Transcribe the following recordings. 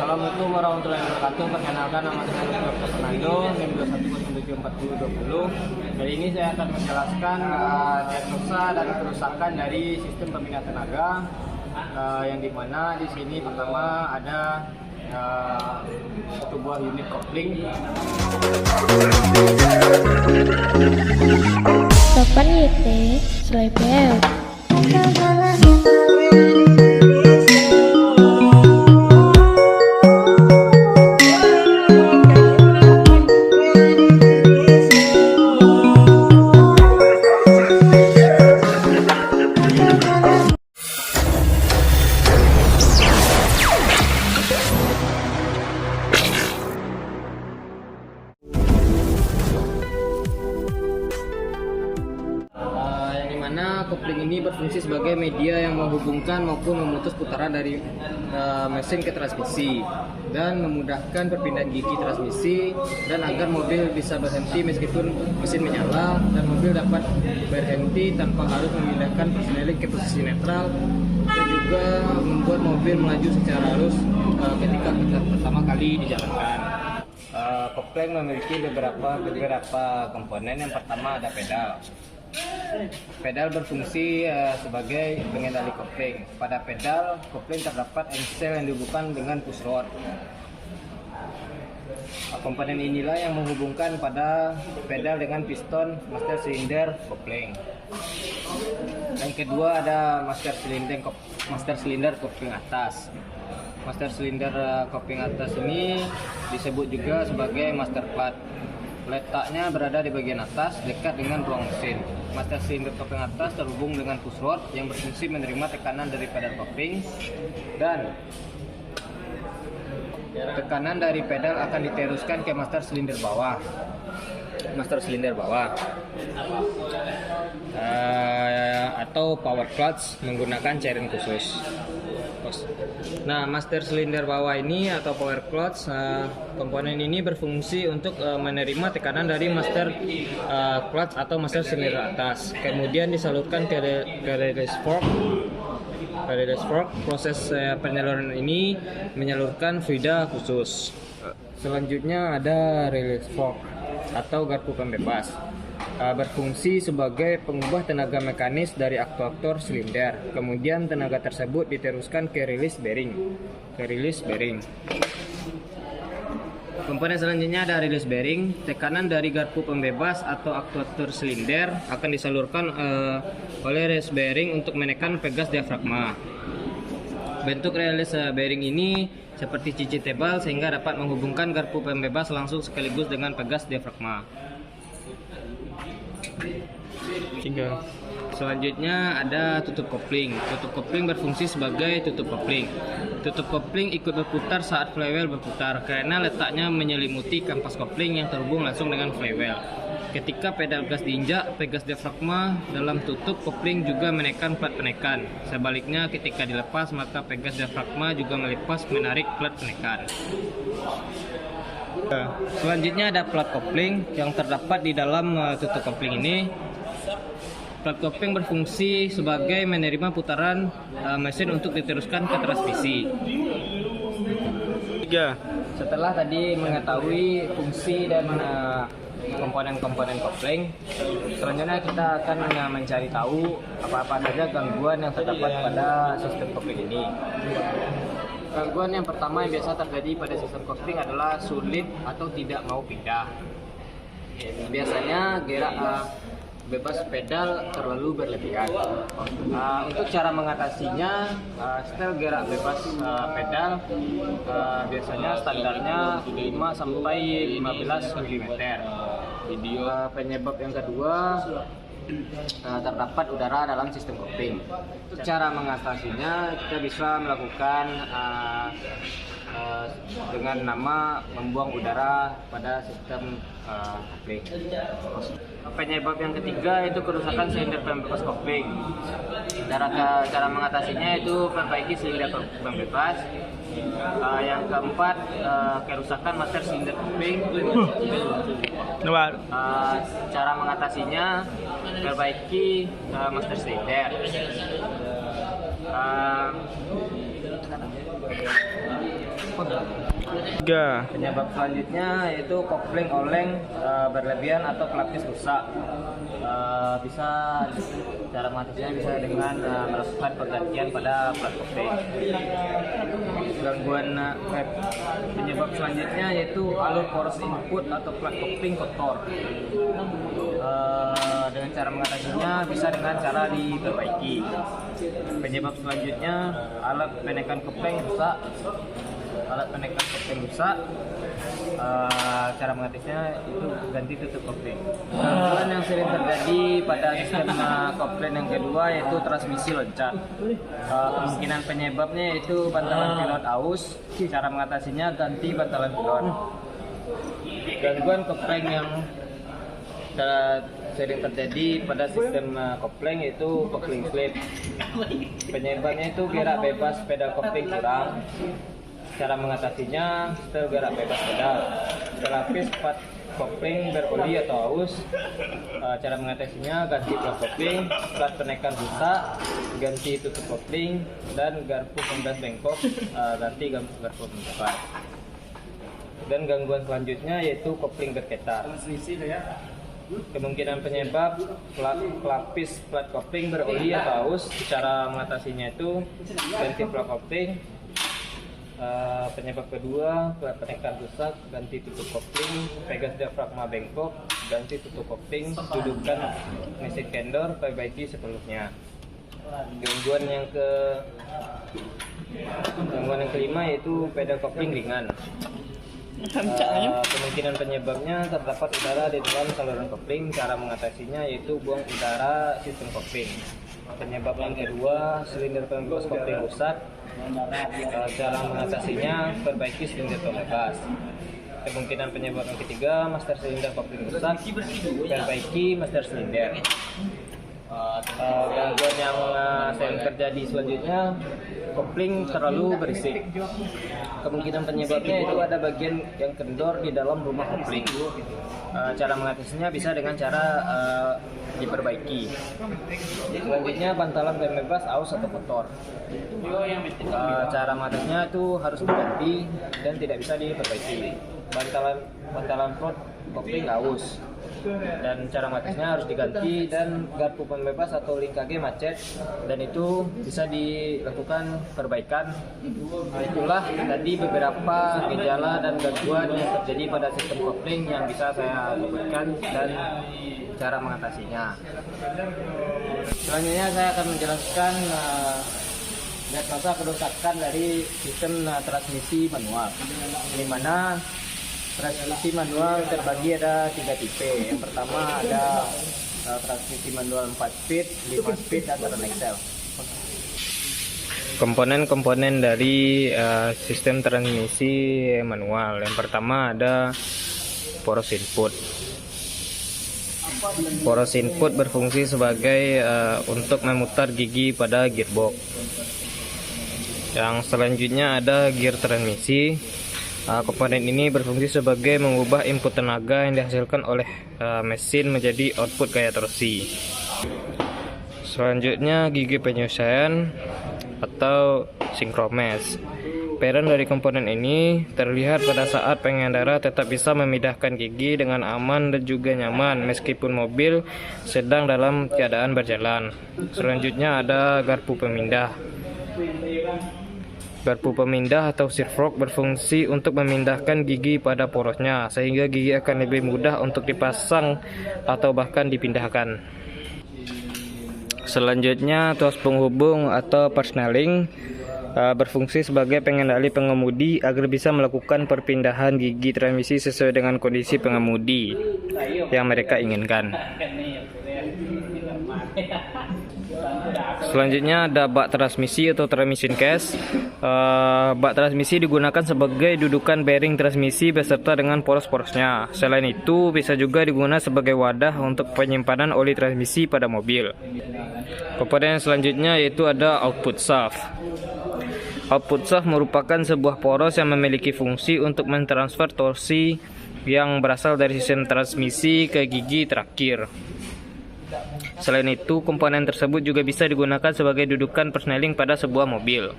Assalamualaikum warahmatullahi wabarakatuh. Perkenalkan, nama saya Dr. Fernando, NIM 210740. Kali ini saya akan menjelaskan diagnosa dan kerusakan dari sistem pembinaan tenaga, yang dimana di sini pertama ada satu buah unit kopling. Papan YT Selebew. Kopling ini berfungsi sebagai media yang menghubungkan maupun memutus putaran dari mesin ke transmisi dan memudahkan perpindahan gigi transmisi, dan agar mobil bisa berhenti meskipun mesin menyala, dan mobil dapat berhenti tanpa harus memindahkan persneling ke posisi netral, dan juga membuat mobil melaju secara halus ketika pertama kali dijalankan. Kopling memiliki beberapa komponen. Yang pertama ada pedal. Pedal berfungsi sebagai pengendali kopling. Pada pedal kopling terdapat engsel yang dihubungkan dengan push rod. Komponen inilah yang menghubungkan pada pedal dengan piston master silinder kopling. Yang kedua ada master silinder kopling atas. Master silinder kopling atas ini disebut juga sebagai master plat. Letaknya berada di bagian atas dekat dengan ruang mesin. Master silinder kopling atas terhubung dengan push rod yang berfungsi menerima tekanan dari pedal kopling, dan tekanan dari pedal akan diteruskan ke master silinder bawah. Atau power clutch menggunakan cairan khusus. Nah, master silinder bawah ini atau power clutch, komponen ini berfungsi untuk menerima tekanan dari master clutch atau master silinder atas, kemudian disalurkan ke release fork. Proses penyaluran ini menyalurkan fluida khusus. Selanjutnya ada release fork atau garpu pembebas. Berfungsi sebagai pengubah tenaga mekanis dari aktuator silinder. Kemudian tenaga tersebut diteruskan ke release bearing. Komponen selanjutnya ada release bearing. Tekanan dari garpu pembebas atau aktuator silinder akan disalurkan oleh release bearing untuk menekan pegas diafragma. Bentuk release bearing ini seperti cincin tebal sehingga dapat menghubungkan garpu pembebas langsung sekaligus dengan pegas diafragma. Selanjutnya ada tutup kopling. Tutup kopling berfungsi sebagai tutup kopling. Tutup kopling ikut berputar saat flywheel berputar karena letaknya menyelimuti kampas kopling yang terhubung langsung dengan flywheel. Ketika pedal gas diinjak, pegas diafragma dalam tutup kopling juga menekan plat penekan. Sebaliknya, ketika dilepas, maka pegas diafragma juga melepas menarik plat penekan. Selanjutnya ada plat kopling yang terdapat di dalam tutup kopling ini. Plat kopling berfungsi sebagai menerima putaran mesin untuk diteruskan ke transmisi. Setelah tadi mengetahui fungsi dan komponen-komponen kopling, selanjutnya kita akan mencari tahu apa-apa saja gangguan yang terdapat pada sistem kopling ini. Gangguan yang pertama yang biasa terjadi pada sistem kopling adalah sulit atau tidak mau pindah. Biasanya gerak bebas pedal terlalu berlebihan. Untuk cara mengatasinya, setel gerak bebas pedal biasanya standarnya 5 sampai 15 mm. Penyebab yang kedua, terdapat udara dalam sistem kopling. Untuk cara mengatasinya, kita bisa melakukan dengan nama membuang udara pada sistem kopling. Penyebab yang ketiga itu kerusakan silinder pembebas kopling. Cara mengatasinya itu perbaiki silinder pembebas. Yang keempat, kerusakan master silinder kopling. Cara mengatasinya perbaiki master silinder. 3. Penyebab selanjutnya yaitu kopling oleng berlebihan atau pelapis rusak. Bisa cara mengatasinya bisa dengan melakukan pergantian pada plat kopling. Penyebab selanjutnya yaitu alur poros input atau plat kopling kotor. Dengan cara mengatasinya bisa dengan cara diperbaiki. Penyebab selanjutnya alat penekan kopling rusak. Cara mengatasinya itu ganti tutup kopling. Gangguan yang sering terjadi pada sistem kopling yang kedua yaitu transmisi loncat. Kemungkinan penyebabnya yaitu bantalan pilot aus. Cara mengatasinya ganti bantalan pilot. Gangguan kopling yang sering terjadi pada sistem kopling yaitu kopling slip. Penyebabnya itu gerak bebas pedal kopling kurang. Cara mengatasinya setel gerak bebas pedal. Pelapis plat kopling beroli atau aus. Cara mengatasinya ganti plat kopling, plat penekan rusak, ganti tutup kopling, dan garpu pembelas bengkok, ganti garpu pembelas. Dan gangguan selanjutnya yaitu kopling bergetar. Kemungkinan penyebab pelapis plat kopling beroli atau aus. Cara mengatasinya itu ganti plat kopling. Penyebab kedua, plat penekan rusak, ganti tutup kopling, pegas diafragma bengkok, ganti tutup kopling, dudukkan mesin kendor, perbaiki sepenuhnya. Gangguan yang kelima yaitu pedal kopling ringan. Kemungkinan penyebabnya terdapat udara di dalam saluran kopling. Cara mengatasinya yaitu buang udara sistem kopling. Penyebab yang kedua, silinder pembebas kopling rusak. Cara mengatasinya perbaiki silinder pembebas. Kemungkinan penyebab yang ketiga, master silinder kopling rusak. Perbaiki master silinder. Gangguan yang sering terjadi selanjutnya, kopling terlalu berisik. Kemungkinan penyebabnya itu ada bagian yang kendor di dalam rumah kopling. Cara mengatasinya bisa dengan cara diperbaiki. Selanjutnya bantalan pembebas aus atau kotor. Cara mengatasinya itu harus diganti dan tidak bisa diperbaiki. Bantalan plot kopling aus. Dan cara mengatasinya harus diganti, dan garpu pembebas atau link KG macet, dan itu bisa dilakukan perbaikan. Itulah tadi beberapa gejala dan gangguan yang terjadi pada sistem kopling yang bisa saya sebutkan dan cara mengatasinya. Selanjutnya saya akan menjelaskan diagnosa kerusakan dari sistem transmisi manual, di mana transmisi manual terbagi ada 3 tipe. Yang pertama ada transmisi manual 4 speed, 5 speed, dan turn axle. Komponen-komponen dari sistem transmisi manual. Yang pertama ada poros input. Poros input berfungsi sebagai untuk memutar gigi pada gearbox. Yang selanjutnya ada gear transmisi. Komponen ini berfungsi sebagai mengubah input tenaga yang dihasilkan oleh mesin menjadi output gaya torsi. Selanjutnya gigi penyelesaian atau sinkromes. Peran dari komponen ini terlihat pada saat pengendara tetap bisa memindahkan gigi dengan aman dan juga nyaman meskipun mobil sedang dalam keadaan berjalan. Selanjutnya ada garpu pemindah. Garpu pemindah atau shearfork berfungsi untuk memindahkan gigi pada porosnya, sehingga gigi akan lebih mudah untuk dipasang atau bahkan dipindahkan. Selanjutnya tuas penghubung atau persneling berfungsi sebagai pengendali pengemudi agar bisa melakukan perpindahan gigi transmisi sesuai dengan kondisi pengemudi yang mereka inginkan. Selanjutnya ada bak transmisi atau transmission case. Bak transmisi digunakan sebagai dudukan bearing transmisi beserta dengan poros-porosnya. Selain itu, bisa juga digunakan sebagai wadah untuk penyimpanan oli transmisi pada mobil. Komponen selanjutnya yaitu ada output shaft. Output shaft merupakan sebuah poros yang memiliki fungsi untuk mentransfer torsi yang berasal dari sistem transmisi ke gigi terakhir. Selain itu, komponen tersebut juga bisa digunakan sebagai dudukan persneling pada sebuah mobil.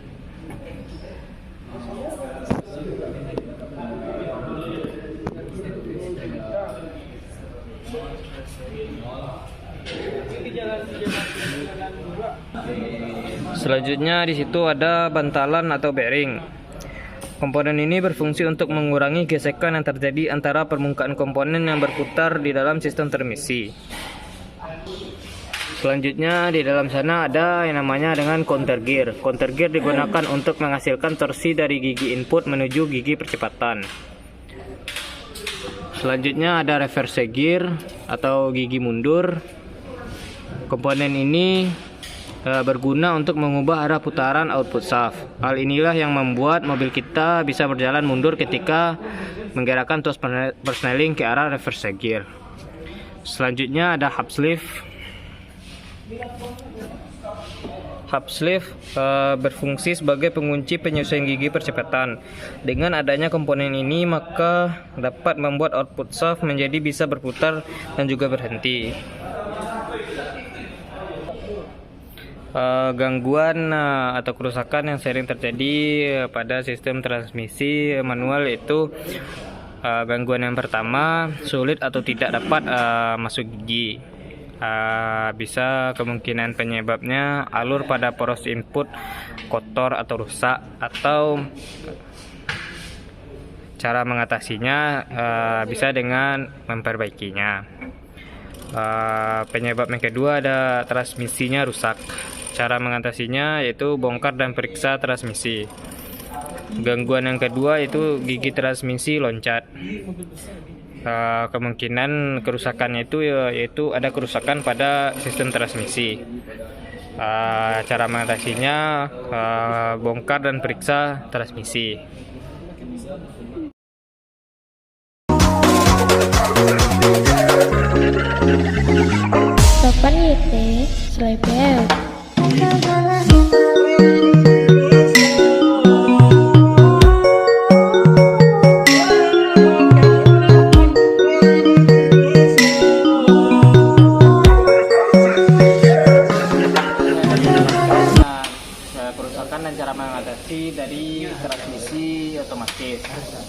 Selanjutnya di situ ada bantalan atau bearing. Komponen ini berfungsi untuk mengurangi gesekan yang terjadi antara permukaan komponen yang berputar di dalam sistem transmisi. Selanjutnya di dalam sana ada yang namanya dengan counter gear. Counter gear digunakan untuk menghasilkan torsi dari gigi input menuju gigi percepatan. Selanjutnya ada reverse gear atau gigi mundur. Komponen ini berguna untuk mengubah arah putaran output shaft. Hal inilah yang membuat mobil kita bisa berjalan mundur ketika menggerakkan tuas persneling ke arah reverse gear. Selanjutnya ada hub sleeve. Hub sleeve berfungsi sebagai pengunci penyesuaian gigi percepatan. Dengan adanya komponen ini maka dapat membuat output shaft menjadi bisa berputar dan juga berhenti. Gangguan atau kerusakan yang sering terjadi pada sistem transmisi manual itu gangguan yang pertama, sulit atau tidak dapat masuk gigi. Bisa kemungkinan penyebabnya alur pada poros input kotor atau rusak, atau cara mengatasinya bisa dengan memperbaikinya. Penyebab yang kedua ada transmisinya rusak. Cara mengatasinya yaitu bongkar dan periksa transmisi. Gangguan yang kedua itu gigi transmisi loncat. Kemungkinan kerusakannya itu yaitu ada kerusakan pada sistem transmisi. Cara mengatasinya bongkar dan periksa transmisi. Sopan YT, Selaipel. Kerusakan dan cara mengatasi dari transmisi otomatis.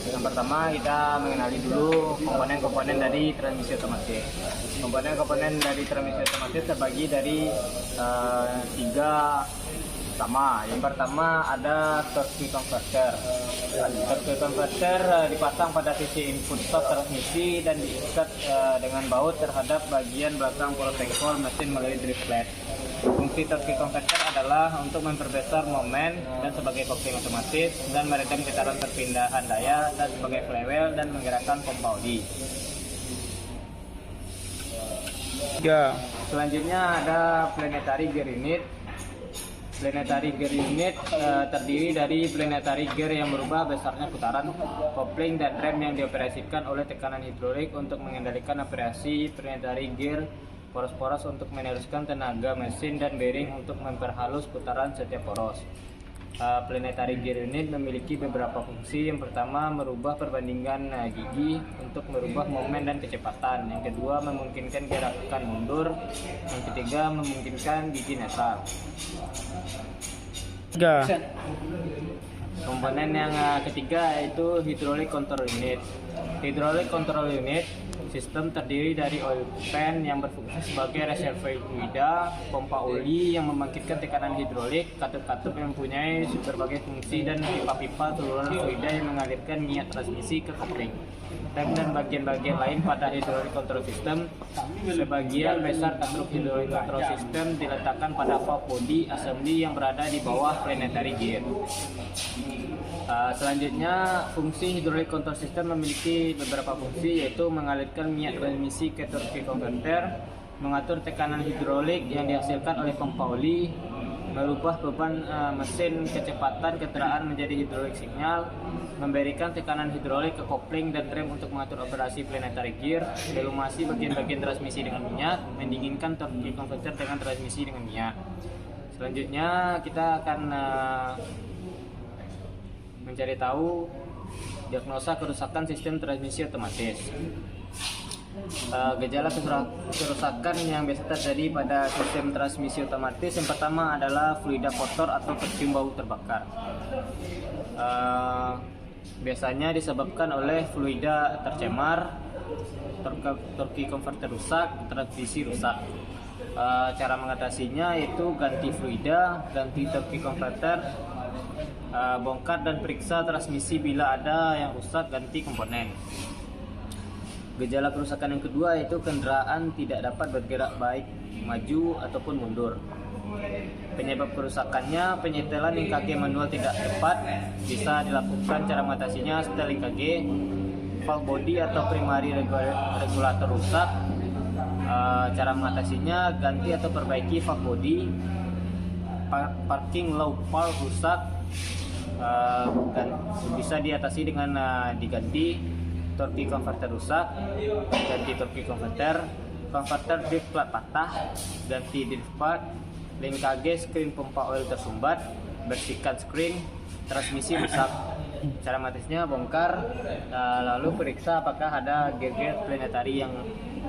Yang pertama kita mengenali dulu komponen-komponen dari transmisi otomatis. Komponen-komponen dari transmisi otomatis terbagi dari tiga utama. Yang pertama ada torque converter. Torque converter dipasang pada sisi input stop transmisi dan diikat dengan baut terhadap bagian belakang poros tengkol mesin melalui drift plate. Fungsi torque converter adalah untuk memperbesar momen dan sebagai kopling otomatis, dan meredam getaran perpindahan daya, dan sebagai flywheel dan menggerakkan pompa oli. Selanjutnya ada planetary gear unit. Planetary gear unit terdiri dari planetary gear yang merubah besarnya putaran, kopling dan rem yang dioperasikan oleh tekanan hidrolik untuk mengendalikan operasi planetary gear, poros-poros untuk meneruskan tenaga mesin, dan bearing untuk memperhalus putaran setiap poros. Planetary gear unit memiliki beberapa fungsi. Yang pertama, merubah perbandingan gigi untuk merubah momen dan kecepatan. Yang kedua, memungkinkan gerakan mundur. Yang ketiga, memungkinkan gigi netral. Komponen yang ketiga yaitu hydraulic control unit. Hydraulic control unit sistem terdiri dari oil pan yang berfungsi sebagai reservoir fluida, pompa oli yang membangkitkan tekanan hidrolik, katup-katup yang mempunyai berbagai fungsi, dan pipa-pipa saluran fluida yang mengalirkan minyak transmisi ke kopling. Rem dan bagian-bagian lain pada hydraulic control system. Sebagian besar kastruk hydraulic control system diletakkan pada valve body assembly yang berada di bawah planetary gear. Selanjutnya, fungsi hydraulic control system memiliki beberapa fungsi, yaitu mengalirkan minyak transmisi ke torque converter, mengatur tekanan hidrolik yang dihasilkan oleh pompa oli, merubah beban mesin, kecepatan kendaraan menjadi hidrolik signal, memberikan tekanan hidrolik ke kopling dan rem untuk mengatur operasi planetary gear, delumasi bagian-bagian transmisi dengan minyak, mendinginkan torque converter dengan transmisi dengan minyak. Selanjutnya kita akan mencari tahu diagnosa kerusakan sistem transmisi otomatis. Gejala kerusakan yang biasa terjadi pada sistem transmisi otomatis, yang pertama adalah fluida kotor atau tercium bau terbakar. Biasanya disebabkan oleh fluida tercemar, torque converter rusak, transmisi rusak. Cara mengatasinya yaitu ganti fluida, ganti torque converter, bongkar dan periksa transmisi bila ada yang rusak, ganti komponen. Gejala kerusakan yang kedua yaitu kendaraan tidak dapat bergerak baik maju ataupun mundur. Penyebab kerusakannya penyetelan EKG manual tidak tepat, bisa dilakukan. Cara mengatasinya setel EKG, valve body atau primary regulator rusak. Cara mengatasinya ganti atau perbaiki valve body, parking low valve rusak, bisa diatasi dengan diganti. Torque converter rusak, ganti torque converter drift plat patah, ganti drift plat, link KG screen pompa oil tersumbat, bersihkan screen, transmisi rusak. Cara mengatasinya bongkar, lalu periksa apakah ada gear planetary yang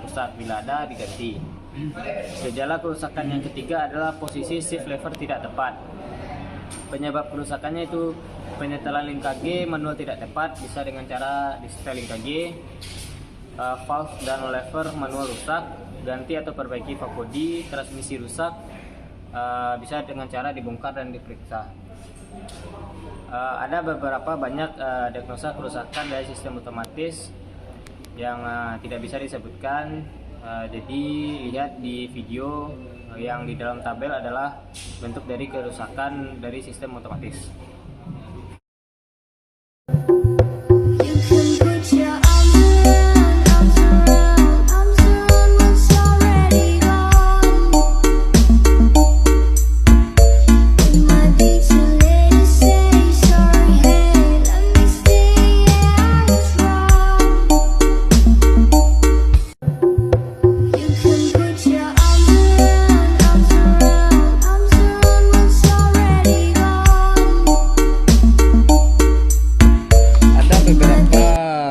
rusak, bila ada diganti. Gejala kerusakan yang ketiga adalah posisi shift lever tidak tepat. Penyebab kerusakannya itu penyetelan link KG manual tidak tepat, bisa dengan cara di-setel link KG, valve dan lever manual rusak, ganti atau perbaiki valve body, transmisi rusak, bisa dengan cara dibongkar dan diperiksa. Ada beberapa banyak diagnosa kerusakan dari sistem otomatis yang tidak bisa disebutkan. Jadi lihat di video yang di dalam tabel adalah bentuk dari kerusakan dari sistem otomatis.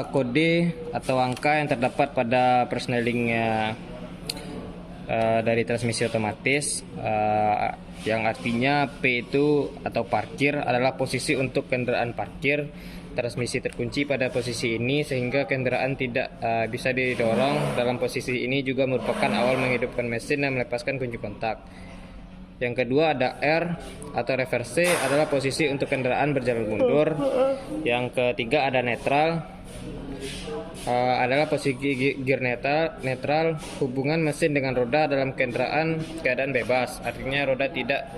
Kode atau angka yang terdapat pada persneling dari transmisi otomatis, yang artinya P itu atau parkir adalah posisi untuk kendaraan parkir. Transmisi terkunci pada posisi ini sehingga kendaraan tidak bisa didorong. Dalam posisi ini juga merupakan awal menghidupkan mesin dan melepaskan kunci kontak. Yang kedua ada R atau reverse, adalah posisi untuk kendaraan berjalan mundur. Yang ketiga ada netral, adalah posisi gear netral, hubungan mesin dengan roda dalam kendaraan keadaan bebas, artinya roda tidak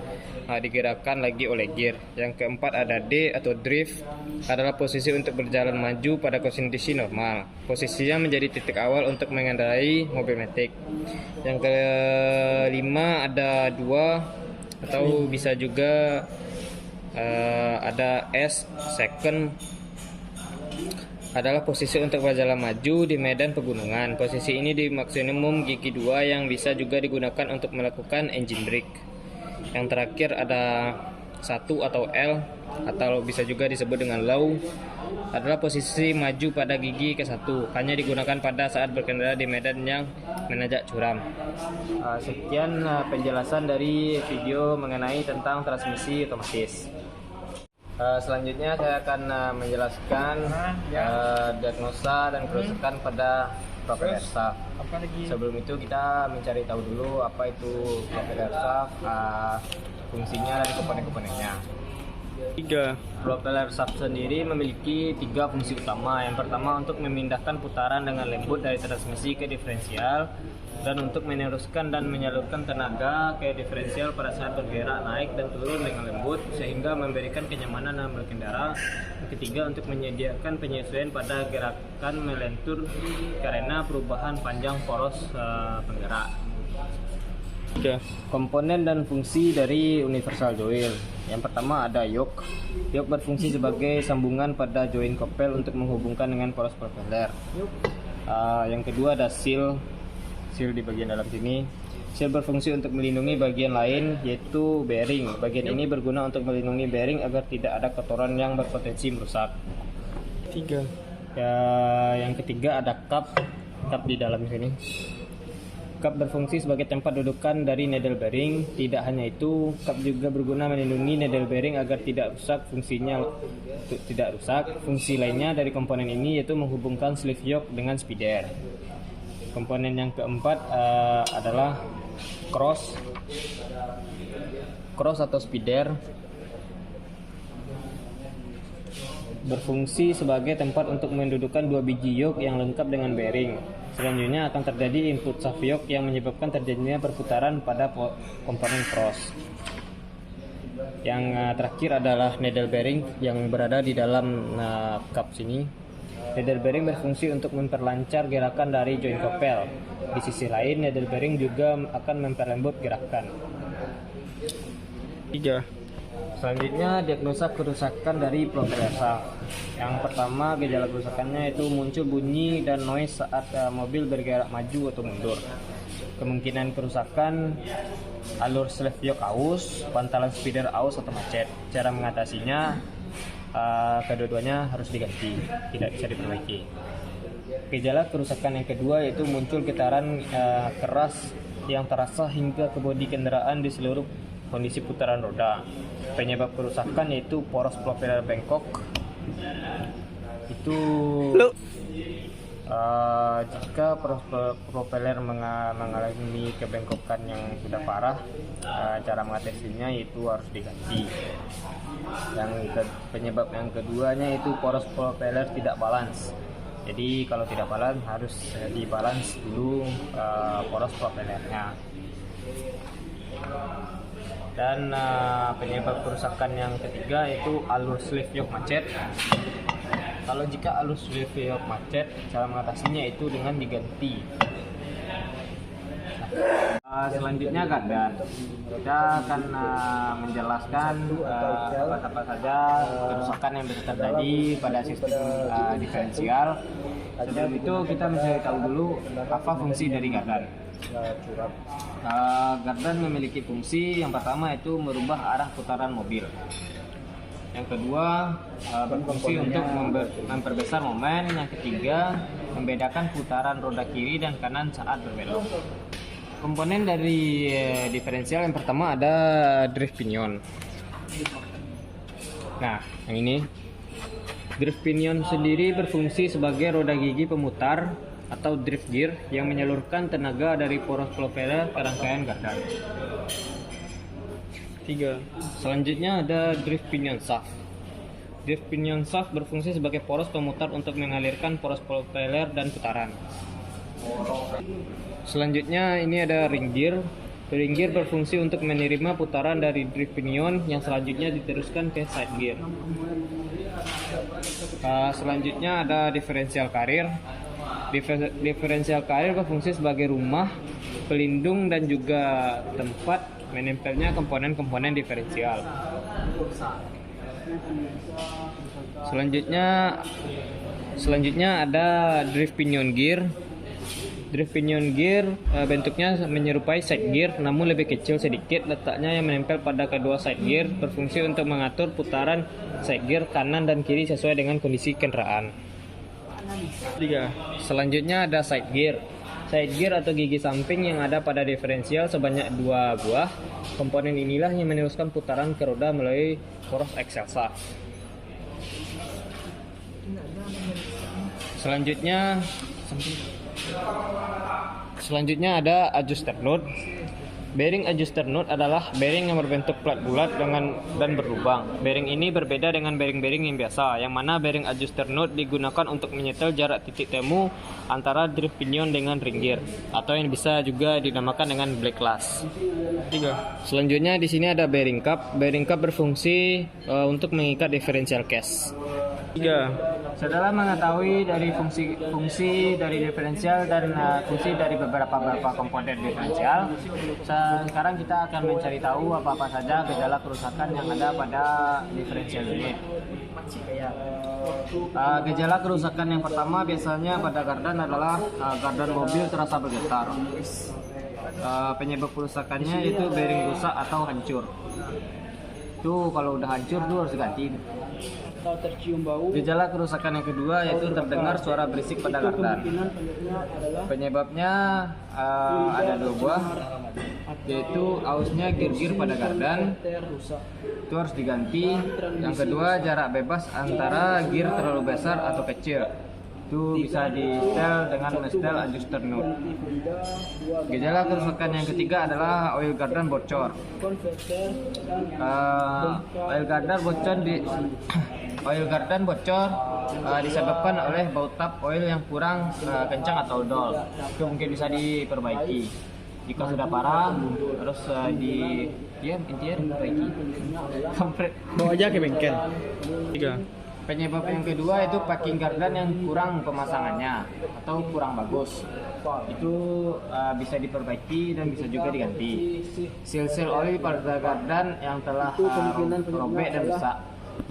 digerakkan lagi oleh gear. Yang keempat ada D atau drift, adalah posisi untuk berjalan maju pada kondisi normal, posisinya menjadi titik awal untuk mengendarai mobil matic. Yang kelima ada 2 atau bisa juga ada S second, adalah posisi untuk berjalan maju di medan pegunungan. Posisi ini di maksimum gigi 2 yang bisa juga digunakan untuk melakukan engine brake. Yang terakhir ada 1 atau L atau bisa juga disebut dengan low, adalah posisi maju pada gigi ke-1, hanya digunakan pada saat berkendara di medan yang menanjak curam. Sekian penjelasan dari video mengenai tentang transmisi otomatis. Selanjutnya saya akan menjelaskan diagnosa dan kerusakan pada propeller shaft. Sebelum itu kita mencari tahu dulu apa itu propeller shaft, fungsinya dan komponen-komponennya. Propeller shaft sendiri memiliki 3 fungsi utama. Yang pertama untuk memindahkan putaran dengan lembut dari transmisi ke diferensial, dan untuk meneruskan dan menyalurkan tenaga ke diferensial pada saat bergerak naik dan turun dengan lembut sehingga memberikan kenyamanan dalam berkendara. Yang ketiga untuk menyediakan penyesuaian pada gerakan melentur karena perubahan panjang poros penggerak. Komponen dan fungsi dari universal joil. Yang pertama ada yoke. Yoke berfungsi sebagai sambungan pada join kopel untuk menghubungkan dengan poros propeller. Yang kedua ada seal di bagian dalam sini. Seal berfungsi untuk melindungi bagian lain yaitu bearing. Bagian ini berguna untuk melindungi bearing agar tidak ada kotoran yang berpotensi merusak. Yang ketiga ada cup di dalam sini. Cup berfungsi sebagai tempat dudukan dari needle bearing. Tidak hanya itu, cup juga berguna melindungi needle bearing agar tidak rusak. Fungsi lainnya dari komponen ini yaitu menghubungkan sleeve yoke dengan spider. Komponen yang keempat adalah cross atau speeder berfungsi sebagai tempat untuk mendudukkan dua biji yoke yang lengkap dengan bearing. Selanjutnya akan terjadi input shaft yoke yang menyebabkan terjadinya perputaran pada komponen cross. Yang terakhir adalah needle bearing yang berada di dalam cup sini. Needle bearing berfungsi untuk memperlancar gerakan dari joint kopel. Di sisi lain, needle bearing juga akan memperlembut gerakan. 3. Selanjutnya, diagnosa kerusakan dari propeller shaft. Yang pertama, gejala kerusakannya itu muncul bunyi dan noise saat mobil bergerak maju atau mundur. Kemungkinan kerusakan alur slave yoke aus, pantalan speeder aus atau macet. Cara mengatasinya, kedua-duanya harus diganti, tidak bisa diperbaiki. Gejala kerusakan yang kedua yaitu muncul getaran keras yang terasa hingga ke bodi kendaraan di seluruh kondisi putaran roda. Penyebab kerusakan yaitu poros propeller bengkok. Itu jika poros propeller mengalami kebengkokan yang sudah parah, cara mengatasinya itu harus diganti. Penyebab yang keduanya itu poros propeller tidak balance. Jadi kalau tidak balance harus dibalance dulu poros propellernya. Dan penyebab kerusakan yang ketiga yaitu alur slave yoke macet. Kalau jika alur slave yoke macet, cara mengatasinya itu dengan diganti. Selanjutnya gardan. Kita akan menjelaskan apa saja kerusakan yang bisa terjadi pada sistem diferensial. Sebelum itu kita mencari tahu dulu apa fungsi dari gardan. Gardan memiliki fungsi yang pertama itu merubah arah putaran mobil. Yang kedua berfungsi untuk memperbesar momen. Yang ketiga membedakan putaran roda kiri dan kanan saat berbelok. Komponen dari diferensial yang pertama ada drive pinion. Nah, yang ini drive pinion sendiri berfungsi sebagai roda gigi pemutar atau drift gear yang menyalurkan tenaga dari poros propeller ke rangkaian gardan. 3. Selanjutnya ada drive pinion shaft. Drive pinion shaft berfungsi sebagai poros pemutar untuk mengalirkan poros propeller dan putaran. Selanjutnya ini ada ring gear. Ring gear berfungsi untuk menerima putaran dari drive pinion yang selanjutnya diteruskan ke side gear. Selanjutnya ada differential carrier. Differential carrier berfungsi sebagai rumah, pelindung dan juga tempat menempelnya komponen-komponen diferensial. Selanjutnya ada drive pinion gear. Drive pinion gear bentuknya menyerupai side gear namun lebih kecil sedikit. Letaknya yang menempel pada kedua side gear, berfungsi untuk mengatur putaran side gear kanan dan kiri sesuai dengan kondisi kendaraan. 3. Selanjutnya ada side gear. Side gear atau gigi samping yang ada pada diferensial sebanyak 2 buah. Komponen inilah yang meneruskan putaran ke roda melalui poros axle shaft. Selanjutnya ada adjuster nut. Bearing adjuster nut adalah bearing yang berbentuk plat bulat dan berlubang. Bearing ini berbeda dengan bearing-bearing yang biasa, yang mana bearing adjuster nut digunakan untuk menyetel jarak titik temu antara drive pinion dengan ring gear, atau yang bisa juga dinamakan dengan black glass. 3. Selanjutnya di sini ada bearing cup. Bearing cup berfungsi untuk mengikat differential case. 3. Setelah mengetahui dari fungsi dari diferensial dan fungsi dari beberapa komponen diferensial, sekarang kita akan mencari tahu apa saja gejala kerusakan yang ada pada diferensial unit. Gejala kerusakan yang pertama biasanya pada gardan adalah gardan mobil terasa bergetar. Penyebab kerusakannya itu bearing rusak atau hancur. Itu kalau udah hancur tuh harus diganti. Gejala kerusakan yang kedua yaitu terdengar suara berisik pada gardan. Penyebabnya ada 2 buah, yaitu ausnya gear pada gardan, itu harus diganti. Yang kedua, jarak bebas antara gear terlalu besar atau kecil. Itu bisa di-setel dengan mestel adjuster node. Gejala kerusakan yang ketiga adalah oil guardian bocor. Oil guardian bocor disebabkan oleh baut tap oil yang kurang kencang atau odol. Itu mungkin bisa diperbaiki. Jika sudah parah, harus intinya diperbaiki. Bawa aja ke bengkel. 3. Penyebab yang kedua itu packing guardian yang kurang pemasangannya atau kurang bagus. Itu bisa diperbaiki dan bisa juga diganti. Seal oli pada guardian yang telah robek dan rusak.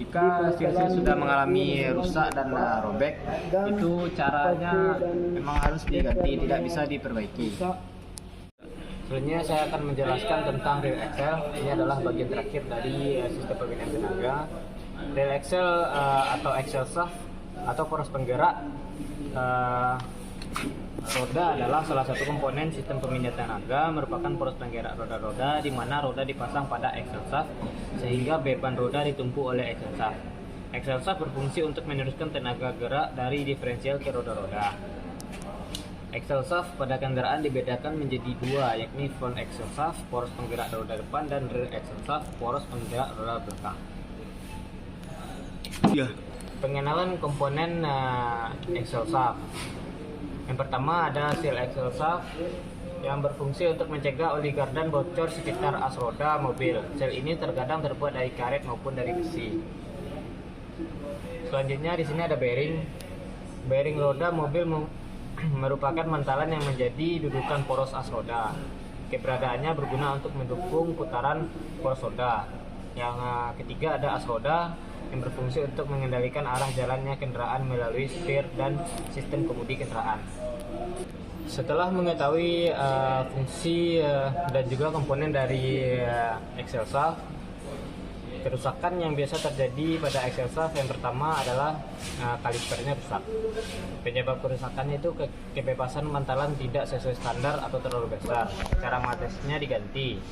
Jika seal sudah mengalami rusak dan robek, itu caranya memang harus diganti, tidak bisa diperbaiki. Selanjutnya saya akan menjelaskan tentang reel axle. Ini adalah bagian terakhir dari sistem pembinaan tenaga. Reel axle atau axle shaft atau poros penggerak roda adalah salah satu komponen sistem pemindai tenaga, merupakan poros penggerak roda-roda di mana roda dipasang pada axle shaft sehingga beban roda ditumpu oleh axle shaft. Axle shaft berfungsi untuk meneruskan tenaga gerak dari diferensial ke roda-roda. Axle shaft pada kendaraan dibedakan menjadi dua, yakni front axle shaft, poros penggerak roda depan, dan rear axle shaft, poros penggerak roda belakang. Pengenalan komponen axle shaft. Yang pertama ada seal axle shaft yang berfungsi untuk mencegah oli guardian bocor sekitar as roda mobil. Sel ini terkadang terbuat dari karet maupun dari besi. Selanjutnya di sini ada bearing. Bearing roda mobil merupakan mantalan yang menjadi dudukan poros as roda. Keberadaannya berguna untuk mendukung putaran poros roda. Yang ketiga ada as roda yang berfungsi untuk mengendalikan arah jalannya kendaraan melalui setir dan sistem kemudi kendaraan. Setelah mengetahui fungsi dan juga komponen dari axle shaft, kerusakan yang biasa terjadi pada axle shaft yang pertama adalah kalipernya rusak. Penyebab kerusakannya itu kebebasan mantalan tidak sesuai standar atau terlalu besar. Cara mengatasinya diganti.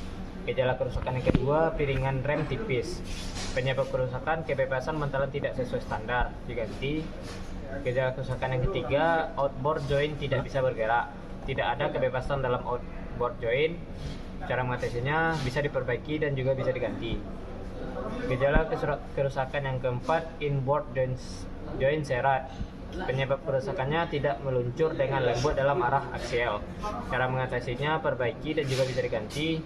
Gejala kerusakan yang kedua, piringan rem tipis. Penyebab kerusakan kebebasan mantalan tidak sesuai standar, diganti. Gejala kerusakan yang ketiga, outboard joint tidak bisa bergerak. Tidak ada kebebasan dalam outboard joint. Cara mengatasinya bisa diperbaiki dan juga bisa diganti. Gejala kerusakan yang keempat, inboard joint serat. Penyebab kerusakannya tidak meluncur dengan lembut dalam arah aksial. Cara mengatasinya perbaiki dan juga bisa diganti.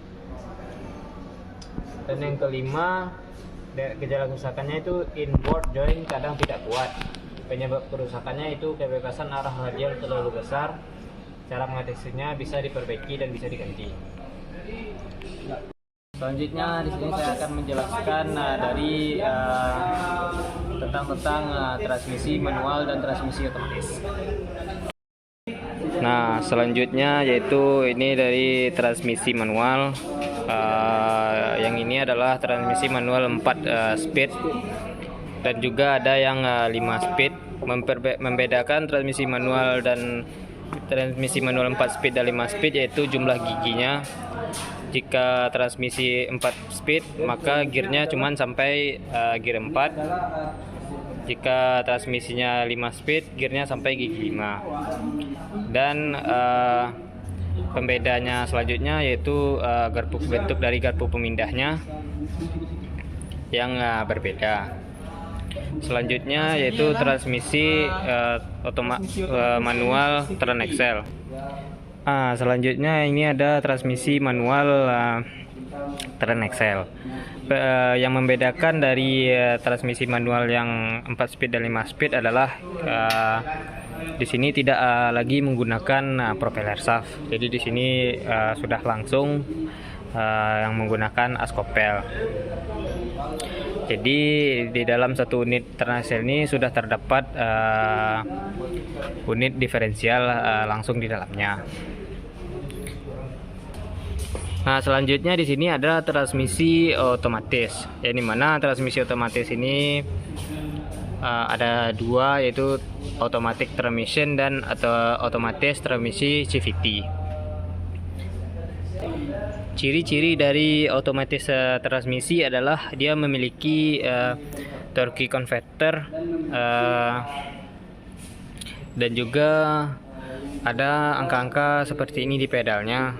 Dan yang kelima, gejala kerusakannya itu inboard joint kadang tidak kuat. Penyebab kerusakannya itu kebebasan arah radial terlalu besar. Cara mengatasinya bisa diperbaiki dan bisa diganti. Selanjutnya di sini saya akan menjelaskan tentang transmisi manual dan transmisi otomatis. Nah, selanjutnya yaitu ini dari transmisi manual. Yang ini adalah transmisi manual 4 speed dan juga ada yang 5 speed. Membedakan transmisi manual dan transmisi manual 4 speed dan 5 speed yaitu jumlah giginya. Jika transmisi 4 speed maka gearnya cuma sampai gear 4. Jika transmisinya 5 speed gearnya sampai gigi 5. Dan pembedanya selanjutnya yaitu garpu bentuk dari garpu pemindahnya yang berbeda. Selanjutnya yaitu transmisi manual tren axle. Selanjutnya ini ada transmisi manual tren axle. Yang membedakan dari transmisi manual yang 4 speed dan 5 speed adalah di sini tidak lagi menggunakan propeller shaft. Jadi di sini sudah langsung yang menggunakan askopel. Jadi di dalam satu unit tren axle ini sudah terdapat unit diferensial langsung di dalamnya. Nah, selanjutnya di sini ada transmisi otomatis. Yang dimana transmisi otomatis ini ada dua, yaitu automatic transmission dan atau otomatis transmisi CVT. Ciri-ciri dari otomatis transmisi adalah dia memiliki torque converter dan juga ada angka-angka seperti ini di pedalnya.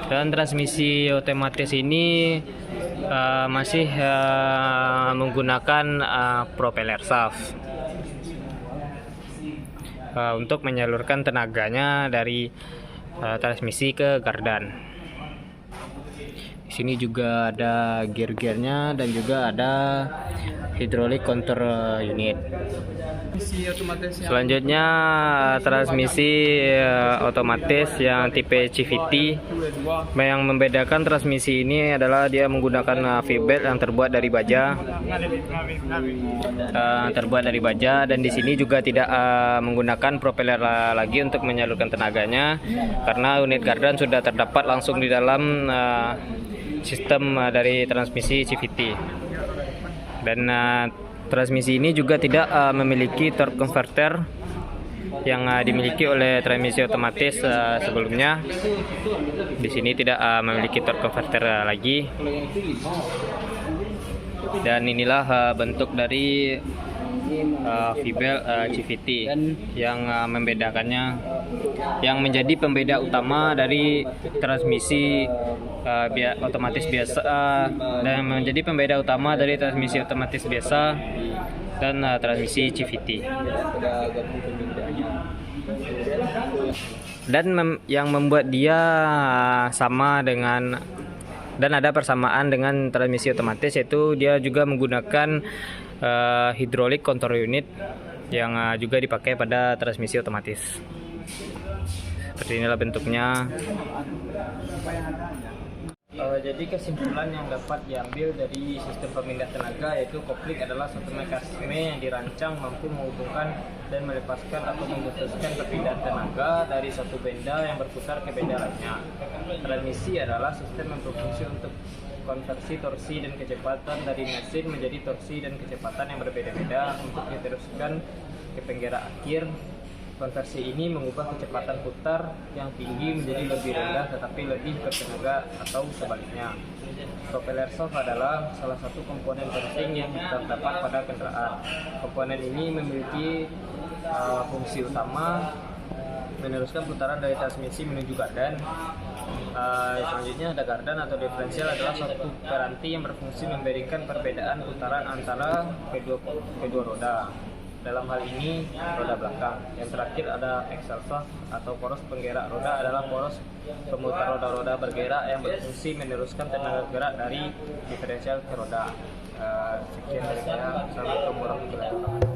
Dan transmisi otomatis ini masih menggunakan propeller shaft untuk menyalurkan tenaganya dari transmisi ke gardan. Di sini juga ada gear-gearnya dan juga ada hydraulic control unit. Selanjutnya transmisi otomatis yang tipe CVT. Yang membedakan transmisi ini adalah dia menggunakan V-belt yang terbuat dari baja, dan di sini juga tidak menggunakan propeller lagi untuk menyalurkan tenaganya karena unit gardan sudah terdapat langsung di dalam sistem dari transmisi CVT. Dan transmisi ini juga tidak memiliki torque converter yang dimiliki oleh transmisi otomatis sebelumnya. Di sini tidak memiliki torque converter lagi. Dan inilah bentuk dari V-belt CVT yang membedakannya, yang menjadi pembeda utama dari transmisi otomatis biasa dan menjadi pembeda utama dari transmisi otomatis biasa dan transmisi CVT. Dan yang membuat dia sama dengan dan ada persamaan dengan transmisi otomatis, yaitu dia juga menggunakan hydraulic control unit yang juga dipakai pada transmisi otomatis. Seperti inilah bentuknya. Jadi kesimpulan yang dapat diambil dari sistem pemindah tenaga yaitu kopling adalah suatu mekanisme yang dirancang mampu menghubungkan dan melepaskan atau memutuskan perpindahan tenaga dari satu benda yang berputar ke benda lainnya. Transmisi adalah sistem yang berfungsi untuk konversi torsi dan kecepatan dari mesin menjadi torsi dan kecepatan yang berbeda-beda untuk diteruskan ke penggerak akhir. Konversi ini mengubah kecepatan putar yang tinggi menjadi lebih rendah tetapi lebih bertenaga atau sebaliknya. Propeller shaft adalah salah satu komponen penting yang terdapat pada kendaraan. Komponen ini memiliki fungsi utama meneruskan putaran dari transmisi menuju gardan. Selanjutnya ada gardan atau diferensial adalah suatu piranti yang berfungsi memberikan perbedaan putaran antara kedua roda. Dalam hal ini roda belakang. Yang terakhir ada axle shaft atau poros penggerak roda adalah poros pemutar roda-roda bergerak yang berfungsi meneruskan tenaga gerak dari diferensial ke roda. Sekian dari saya. Assalamualaikum warahmatullahi wabarakatuh.